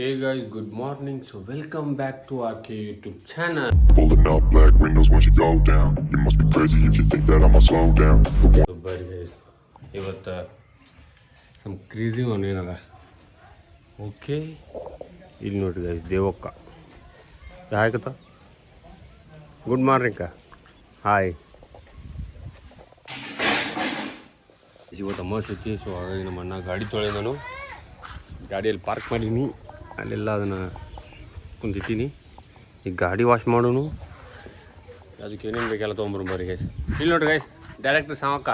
Hey guys, good morning. So welcome back to our YouTube channel. Pulling up black windows once you go down. You must be crazy if you think that I'ma slow down. So bari guys, ಇವತ್ತು some crazy one ಏನದ. Okay, ಇಲ್ಲಿ ನೋಡ್ರಿ guys, Devakka ಯಾಕತ್ತ good morning ಅಕ್ಕ. Hi, ಇವತ್ತು ಅಮಾವಾಸ್ಯೆ ಐತಿ. So ಹಾಗಾಗಿ ನಮ್ಮ ಅಣ್ಣ ಗಾಡಿ ತೊಳೆ, ನಾನು ಗಾಡಿಯಲ್ಲಿ ಪಾರ್ಕ್ ಮಾಡೀನಿ, ಅಲ್ಲೆಲ್ಲ ಅದನ್ನು ಕುಂತಿದ್ದೀನಿ. ಈಗ ಗಾಡಿ ವಾಶ್ ಮಾಡೋನು, ಅದಕ್ಕೆ ಏನೇನು ಬೇಕೆಲ್ಲ ತೊಗೊಂಬರು ಬರ್ರಿ ಗೈಸ್. ಇಲ್ಲಿ ನೋಡ್ರಿ guys, director Savakka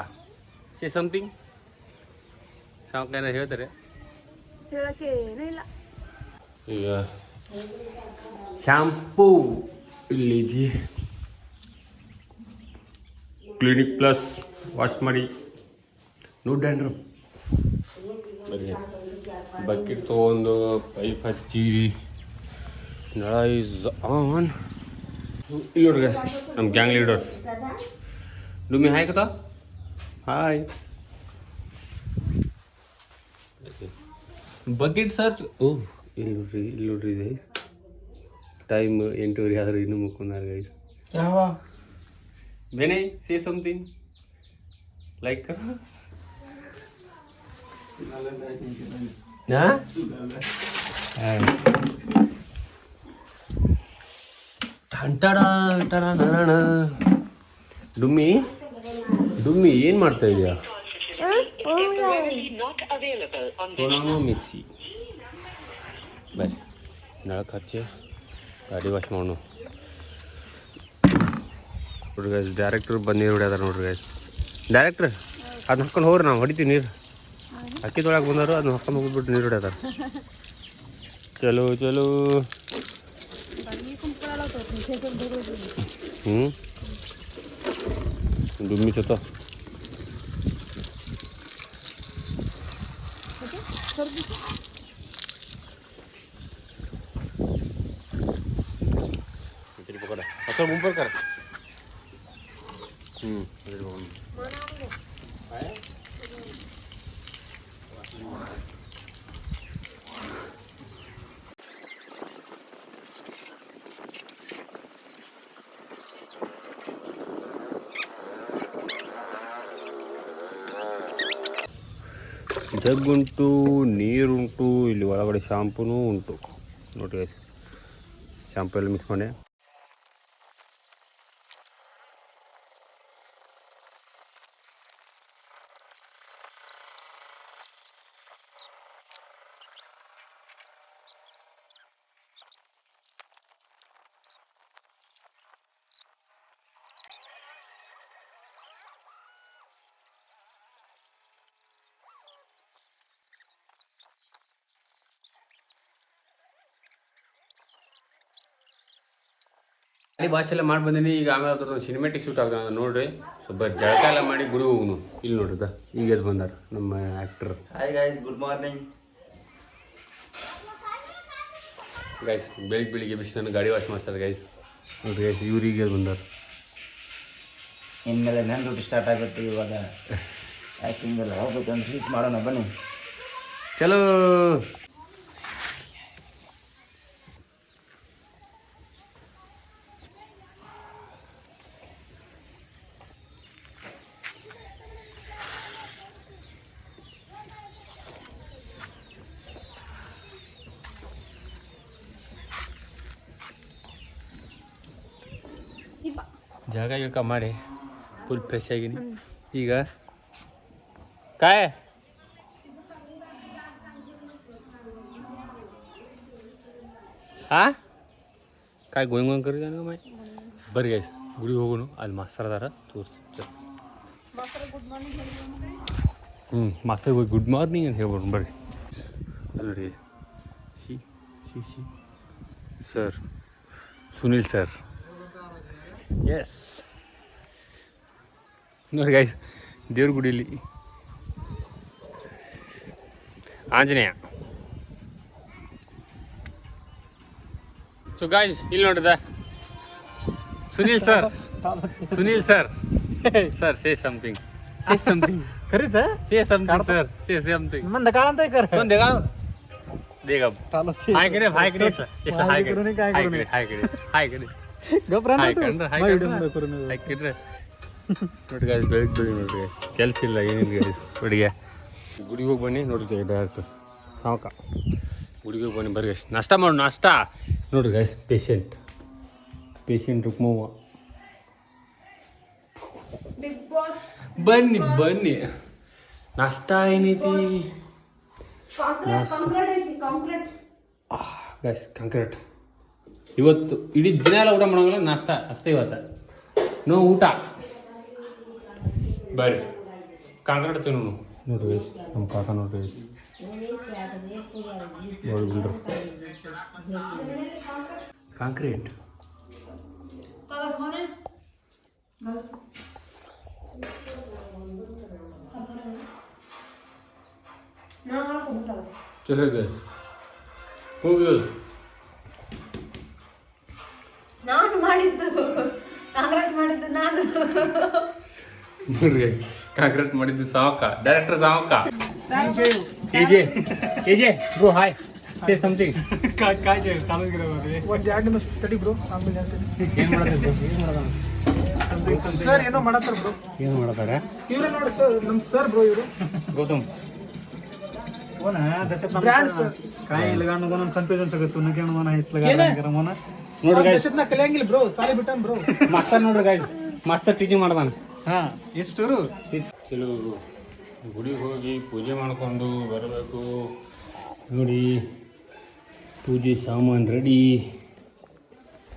say something. Savakka ಏನಾರು ಹೇಳ್ತಾರೆ? ಈಗ ಶ್ಯಾಂಪೂ ಇಲ್ಲಿದೆ, ಕ್ಲಿನಿಕ್ ಪ್ಲಸ್ ವಾಶ್ ಮಾಡಿ, ನೋ ಡ್ಯಾಂಡ್ರಫ್. ಬರೀ ಬಕೆಟ್ ತೊಗೊಂಡು ಪೈಪ್ ಹಚ್ಚಿ, ನಳ ಈಸ್ ಆನ್. ಇಲ್ಲಿ ನೋಡ್ರಿ ಗೈಸ್, ನಮ್ಮ ಗ್ಯಾಂಗ್ ಲೀಡರ್ಸ್ ಡುಮ್ಮಿ ಹಾಯ್ ಕತ್ತ. Hi, bucket search. ಓ ಇಲ್ಲಿ ನೋಡ್ರಿ ಗೈಸ್, ಟೈಮ್ 8:30 ಆದ್ರೆ ಇನ್ನೂ ಮುಕ್ಕೊಂಡಾರ ಗೈಸ್. ಬೇನೆ ಸೇ ಸಮಥಿಂಗ್ ಲೈಕ್ ಡುಮ್ಮಿ ಡುಮ್ಮಿ ಏನು ಮಾಡ್ತಾ ಇದೆಯಾ? ಮಿಸ್ಸಿ ಬರೀ ನಳಕ್ಕೆ ಹಚ್ಚಿ ಗಾಡಿ ವಾಶ್ ಮಾಡೋಣ. ನೋಡ್ರಿ ಗೈಸ್, ಡೈರೆಕ್ಟ್ರ್ ಬಂದು ನೀರು ಹೊಡ್ಯಾದಾರ ನೋಡ್ರಿ ಗೈಸ್. ಡೈರೆಕ್ಟ್ರ್ ಅದನ್ನ ಹಾಕೊಂಡು ಹೋಗ್ರಿ, ನಾವು ಹೊಡಿತೀವಿ ನೀರು. ಅಕ್ಕಿದೊಳಗೆ ಬಂದರು, ಅದನ್ನ ಹಾಕೊಂಡು ಹೋಗ್ಬಿಟ್ಟು ನೀರು ಹೊಡ್ಯಾದಾರ. ಚಲೋ ಚಲೋ. ಡುಮ್ಮಿ ಚತ असं मुंबर कर. ಜಗ್ ಉಂಟು, ನೀರುಂಟು, ಇಲ್ಲಿ ಒಳಗಡೆ ಶಾಂಪೂನೂ ಉಂಟು ನೋಡಿ. ಶಾಂಪೂ ಎಲ್ಲ ಮಿಕ್ಸ್ ಮಾಡಿ ಗಾಡಿ ಭಾಷೆ ಎಲ್ಲ ಮಾಡಿ ಬಂದೀನಿ. ಈಗ ಆಮೇಲೆ ಅದ್ರದ್ದು ಸಿನಿಮ್ಯಾಟಿಕ್ ಶೂಟ್ ಆಗ್ತಾನೆ ನೋಡ್ರಿ. ಸ್ವಲ್ಪ ಜಳಕ ಎಲ್ಲ ಮಾಡಿ ಗುಡಿ ಹೋಗುನು. ಇಲ್ಲಿ ನೋಡ್ರಿದ ಈಗ ಎದ್ದು ಬಂದಾರ ನಮ್ಮ actor. Hi guys, good morning guys. ಬೆಳಿಗ್ಗೆ ಬಿಸಿ ಗಾಡಿ ವಾಶ್ ಮಾಡ್ತಾರೆ ಗೈಸ್. ನೋಡ್ರಿ ಗೈಸ್, ಇವ್ರು ಈಗ ಬಂದಾರ. ಇನ್ಮೇಲೆ ನನ್ನ ಡ್ಯೂಟಿ ಸ್ಟಾರ್ಟ್ ಆಗುತ್ತೆ. ಇವಾಗ ಆ್ಯಕ್ಟಿಂಗ್ ಎಲ್ಲ ಹೋಗ್ಬೇಕು ಅಂತ ರೀಚ್ ಮಾಡೋಣ ಬನ್ನಿ. ಚಲೋ. ಜಾಗ ಗಿಳಕ ಮಾಡಿ ಫುಲ್ ಫ್ರೆಶ್ ಆಗಿನಿ. ಈಗ काय ಹಾಂ काय ಗೋಯಿಂಗ್ ಗೋಯಿಂಗ್ ಕರಿ ನನಗೆ ಮೈ ಬರ್ರಿ ಗೈಸ್, ಗುಡಿಗೆ ಹೋಗೋನು. ಅಲ್ಲಿ ಮಾಸ್ತರ್ ಅದಾರ, ತೋರಿಸ್ತಾರೆ. ಮಾಸ್ತರ್ ಹೋಗಿ ಗುಡ್ ಮಾರ್ನಿಂಗ್ ಅಂತ ಹೇಳ್ಬೋದು. ಬರ್ರಿ ಅಲ್ರಿ, ಸಿ ಸಿ ಸಿ ಸರ್, ಸುನಿಲ್ ಸರ್. ಎಸ್ ನೋಡಿ ಗೈಸ್, ದೇವ್ರ ಗುಡಿಯಲ್ಲಿ ಆಂಜನೇಯ. ಸೊ ಗೈಸ್, ಇಲ್ಲಿ ನೋಡಿದ Sunil sir. Sunil sir, sir say something, say something. खरीच आहे say something sir, say something. मन दकाळ ಅಂತ कर कोण देगाळ देख अब हाय करे हाय करे ಎಷ್ಟು ಹಾಯ್ करे हाय करे हाय करे हाय करे ಹಾಯ್ ಕಂಡ್ರೆ ಹಾಯ್ ಕಂಡ್ರೆ ನೋಡಿ ಗಾಯ್ಸ್ ಬೆಳಗ್ಗೆ ನೋಡ್ರಿ ಕೆಲಸ ಇಲ್ಲ ಏನಿಲ್ಲ ಗಾಯ್ಸ್ ಹುಡುಗಿಗೆ ಗುಡಿಗೆ ಹೋಗಿ ಬನ್ನಿ ನೋಡ್ರಿ ಡೈರೆಕ್ಟ್ ಸಾವಕ ಗುಡಿಗೆ ಹೋಗಿ ಬನ್ನಿ ಬರ್ರಿ ನಾಷ್ಟ ಮಾಡು ನಾಷ್ಟ ನೋಡ್ರಿ ಗಾಯ್ಸ್ ಪೇಷಂಟ್ ರುಕ್ಮವ್ವ ಬನ್ನಿ ಬನ್ನಿ ನಾಷ್ಟ ಏನೈತಿ ಗಾಯ್ಸ್ ಕಾಂಕ್ರೀಟ್ ಇವತ್ತು ಇಡೀ ದಿನ ಎಲ್ಲ ಊಟ ಮಾಡೋಂಗಿಲ್ಲ ನಾಷ್ಟ ಅಷ್ಟೇ ಇವತ್ತು ನೋ ಊಟ ಬರ್ರಿ ಕಾಂಕ್ರೀಟ್ ತಿನ್ನು ನೋಡ್ರಿ ನಮ್ಮ ಕಾಕ ನೋಡ್ರಿ ಬಿಡ್ರಿ ಕಾಂಕ್ರೀಟ್ ಚಲೋ ಹೋಗಿ ನಾನು ಮಾಡಿದ್ದು ಕಾಂಕ್ರೀಟ್ ಮಾಡಿದ್ದು ನಾನು ನೋಡ್ರಿ ಕಾಂಕ್ರೀಟ್ ಮಾಡಿದ್ದು Savaka director Savaka AJ bro hi say something काय चालू केलं ಒಂದು 2 ನಿಮಿಷ ತಡಿ ಬ್ರೋ ಆಮೇಲೆ ಏನು ಮಾಡೋದು ಸರ್ ಏನೋ ಮಾಡತ್ತಾರ ಬ್ರೋ ಏನು ಮಾಡ್ತಾರೆ ಇವ್ರು ನೋಡಿ ಸರ್ ನಮ್ಮ ಸರ್ ಬ್ರೋ ಇವರು ಗೌತಮ್ कोण आहे दशत ब्रँड सर काय लगाणं कोण कन्फ्युजन सगळं तू नके म्हणा हेच लगाणं करा म्हणा ನೋಡ್ರಿ ಗೈಸ್ दशत ना कलियांगिल ब्रो साले बिटन ब्रो ಮಾಸ್ತರ್ ನೋಡ್ರಿ ಗೈಸ್ ಮಾಸ್ತರ್ ಟೀಚಿಂಗ್ ಮಾಡ್ದಾನ ಹಾ ಎಷ್ಟು ಚಲೋ ಗುಡಿಗೆ ಹೋಗಿ ಪೂಜೆ ಮಾಡ್ಕೊಂಡು ಬರಬೇಕು ನೋಡಿ ಪೂಜೆ ಸಾಮಾನು ರೆಡಿ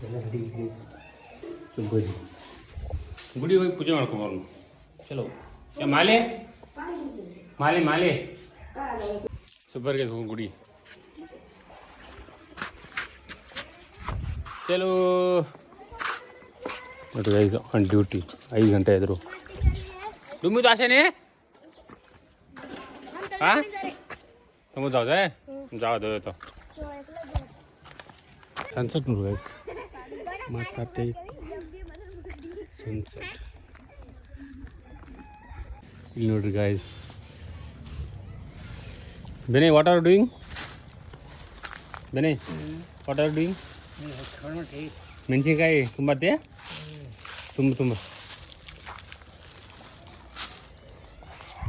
ಎಲ್ಲ ರೆಡಿ ಪ್ಲೀಸ್ ಸುಬ್ಬರಿ ಗುಡಿಗೆ ಹೋಗಿ ಪೂಜೆ ಮಾಡ್ಕೊಂಬರೋನು ಚಲೋ ಮಾಲೆ ಮಾಲೆ ಮಾಲೆ ಸುಬ್ಬರಿಗೆ ಹೋಗಿ ಗುಡಿ ಚಲೋ ನೋಡಿ ಗೈಸ್ ಆನ್ ಡ್ಯೂಟಿ 5 ಗಂಟೆ ಇದ್ರು तुम्ही तो असे नाही हा तुम्ही जाऊ जाय जाऊ दे येतो सनसेट ನೋಡು ಗೈಸ್ ಮಾತಾಡ್ತೆ ಸನ್ಸೆಟ್ ಇಲ್ಲಿ ನೋಡ್ರಿ guys Bene what are doing Bene what are doing ಮೆಣಸಿನ್ಕಾಯಿ ತುಂಬತ್ತೆ ತುಂಬ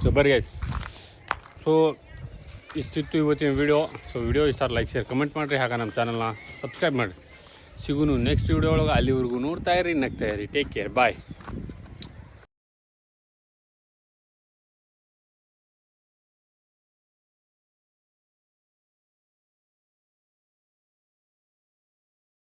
ಸೊ ಬರ್ರಿ ಗೈಸ್ ಸೊ ಇಷ್ಟಿತ್ತು ಇವತ್ತಿನ ವಿಡಿಯೋ ಸೊ ವಿಡಿಯೋ ಇಷ್ಟ ಲೈಕ್ ಶೇರ್ ಕಮೆಂಟ್ ಮಾಡಿರಿ ಹಾಗೆ ನಮ್ಮ ಚಾನಲ್ನ ಸಬ್ಸ್ಕ್ರೈಬ್ ಮಾಡಿರಿ ಸಿಗುನು ನೆಕ್ಸ್ಟ್ ವಿಡಿಯೋ ಒಳಗೆ ಅಲ್ಲಿವರೆಗೂ ನೋಡ್ತಾ ಇರಿ ನಗ್ತಾ ಇರಿ ಟೇಕ್ ಕೇರ್ ಬಾಯ್